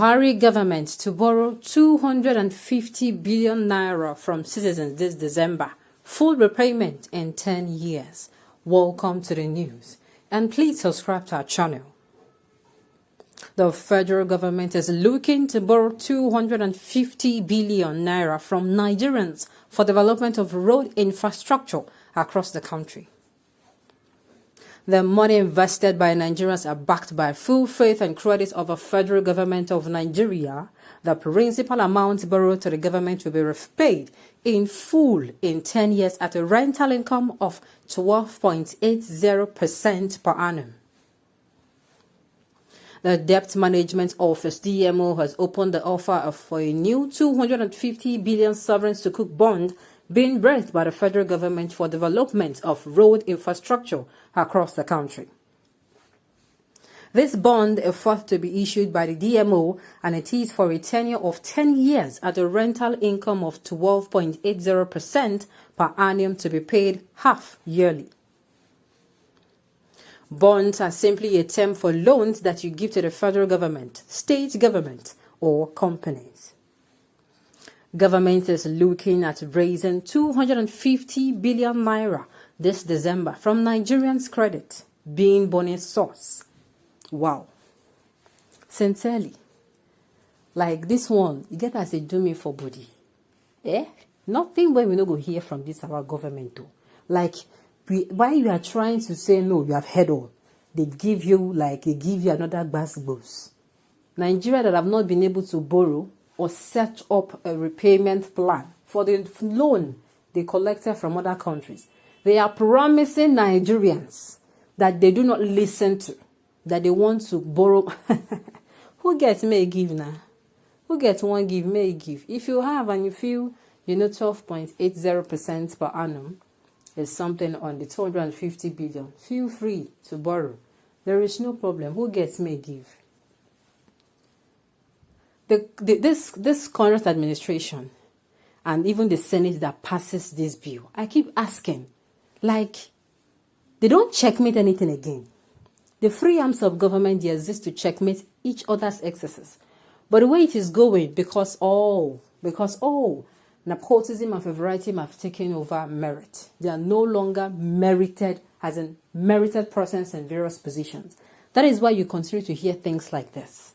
Buhari government to borrow 250 billion naira from citizens this December. Full repayment in 10 years. Welcome to the news. And please subscribe to our channel. The federal government is looking to borrow 250 billion naira from Nigerians for development of road infrastructure across the country. The money invested by Nigerians are backed by full faith and credit of the federal government of Nigeria. The principal amount borrowed to the government will be repaid in full in 10 years at a rental income of 12.80% per annum. The Debt Management Office (DMO) has opened the offer for a new 250 billion sovereign sukuk bond being raised by the federal government for development of road infrastructure across the country. This bond is thought to be issued by the DMO, and it is for a tenure of 10 years at a rental income of 12.80% per annum to be paid half yearly. Bonds are simply a term for loans that you give to the federal government, state government, or companies. Government is looking at raising 250 billion naira this December from Nigerians' credit being bonus source. Wow. Sincerely. Like this one, you get as a do me for body. Nothing when we no go hear from this our government too. Like while you are trying to say no, you have heard all. They give you another boost. Nigeria that have not been able to borrow or set up a repayment plan for the loan they collected from other countries. They are promising Nigerians that they do not listen to, that they want to borrow. Who gets may give now? Who gets one give may give? If you have and you feel 12.80% per annum is something on the 250 billion, feel free to borrow. There is no problem. Who gets may give? This current administration and even the Senate that passes this bill, I keep asking, like, they don't checkmate anything again. The free arms of government, they exist to checkmate each other's excesses. But the way it is going, because nepotism and favoritism have taken over merit. They are no longer merited, as in merited persons in various positions. That is why you continue to hear things like this.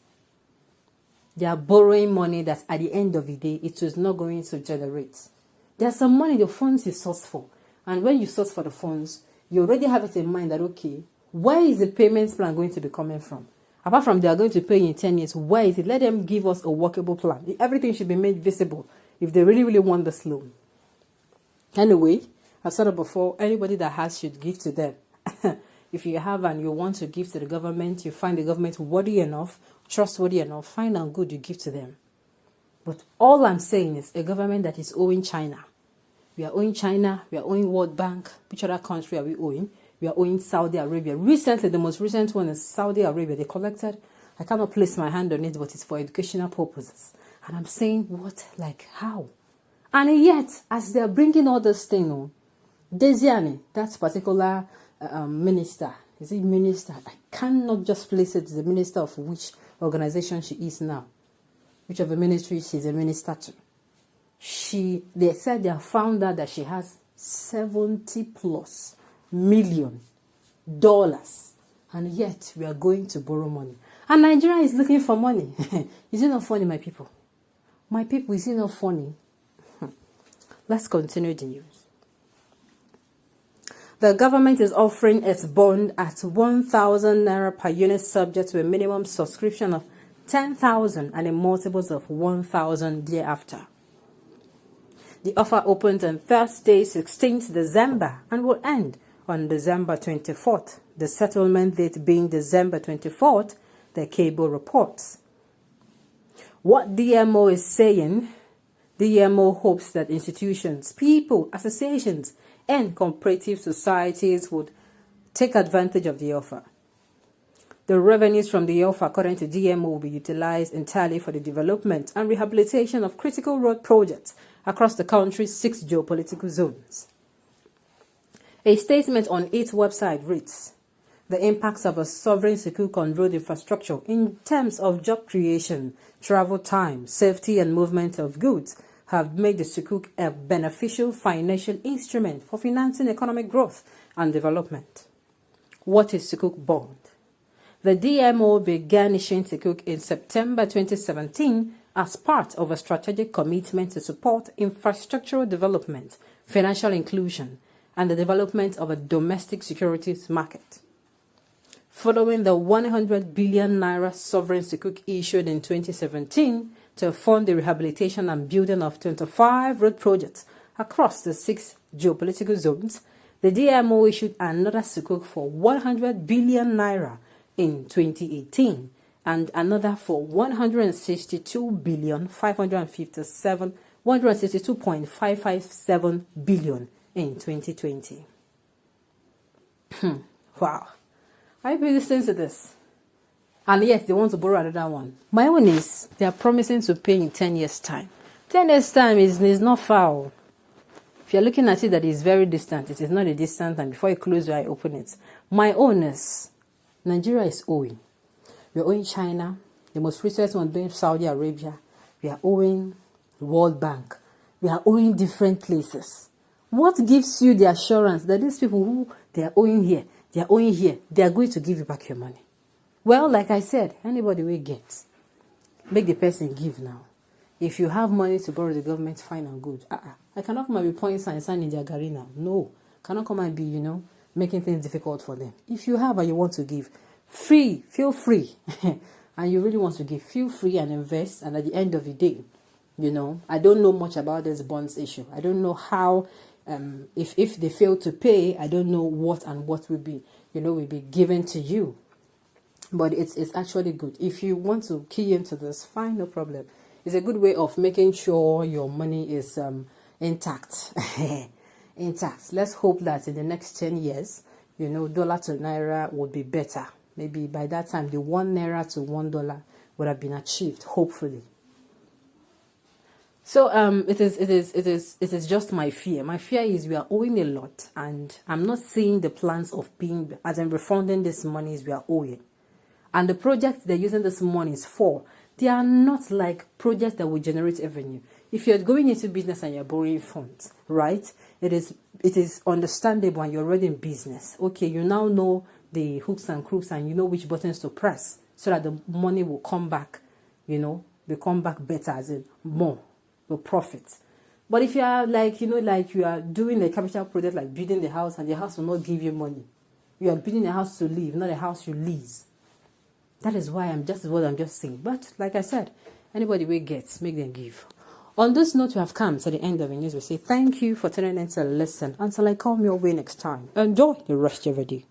They are borrowing money that at the end of the day, it is not going to generate. There's some money the funds is sourced for. And when you source for the funds, you already have it in mind that, okay, where is the payments plan going to be coming from? Apart from they are going to pay in 10 years, where is it? Let them give us a workable plan. Everything should be made visible if they really, really want this loan. Anyway, I've said it before, anybody that has should give to them. If you have and you want to give to the government, you find the government worthy enough, trustworthy enough, fine and good, you give to them. But all I'm saying is a government that is owing China. We are owing China, we are owing World Bank. Which other country are we owing? We are owing Saudi Arabia. Recently, the most recent one is Saudi Arabia. They collected, I cannot place my hand on it, but it's for educational purposes. And I'm saying, what, like, how? And yet, as they're bringing all this thing, Desiani, that particular minister, is it minister? I cannot just place it as the minister of which organization she is now. Which of the ministry she's a minister to. They said they have found out that she has $70+ million. And yet, we are going to borrow money. And Nigeria is looking for money. Is it not funny, my people? My people, is it not funny? Let's continue the news. The government is offering its bond at 1,000 naira per unit subject to a minimum subscription of 10,000 and in multiples of 1,000 thereafter. The offer opened on Thursday, 16th December and will end on December 24th. The settlement date being December 24th, the cable reports. What DMO is saying, DMO hopes that institutions, people, associations, and cooperative societies would take advantage of the offer. The revenues from the offer, according to DMO, will be utilized entirely for the development and rehabilitation of critical road projects across the country's 6 geopolitical zones. A statement on its website reads, The impacts of a sovereign sukuk on road infrastructure in terms of job creation, travel time, safety and movement of goods have made the sukuk a beneficial financial instrument for financing economic growth and development. What is sukuk bond? The DMO began issuing sukuk in September 2017 as part of a strategic commitment to support infrastructural development, financial inclusion, and the development of a domestic securities market. Following the 100 billion naira sovereign sukuk issued in 2017 to fund the rehabilitation and building of 25 road projects across the 6 geopolitical zones, the DMO issued another sukuk for 100 billion naira in 2018 and another for 162.557 billion in 2020. Wow. I people listen to this. And yet they want to borrow another one. My own is they are promising to pay in 10 years' time. 10 years' time is not far. If you're looking at it that is very distant, it is not a distant time. Before you close your eye, open it. My own is Nigeria is owing. We are owing China. The most recent one being Saudi Arabia. We are owing the World Bank. We are owing different places. What gives you the assurance that these people who they are owing here, they are owing here, they are going to give you back your money? Well, like I said, anybody will get. Make the person give now. If you have money to borrow the government, fine and good. I cannot come and be pointing and signing their gari now. No. Cannot come and be, making things difficult for them. If you have and you want to give, free, feel free. And you really want to give, feel free and invest. And at the end of the day, I don't know much about this bonds issue. I don't know how, if they fail to pay, I don't know what will be, will be given to you. But it's actually good. If you want to key into this, fine, no problem. It's a good way of making sure your money is intact. Intact. Let's hope that in the next 10 years, dollar to naira would be better. Maybe by that time, the 1 naira to $1 would have been achieved, hopefully. So it is just my fear. My fear is we are owing a lot, and I'm not seeing the plans of paying, as in refunding these monies we are owing. And the projects they're using this money for, they are not like projects that will generate revenue. If you're going into business and you're borrowing funds, right? It is understandable and you're already in business. Okay, you now know the hooks and crooks and you know which buttons to press so that the money will come back, will come back better, as in more, the profit. But if you are like, like you are doing a capital project like building the house and the house will not give you money. You are building a house to live, not a house you lease. That is why I'm just saying. But like I said, anybody will get, make them give. On this note, we have come to the end of the news. We say thank you for tuning in to listen. Until I come your way next time. Enjoy the rest of your day.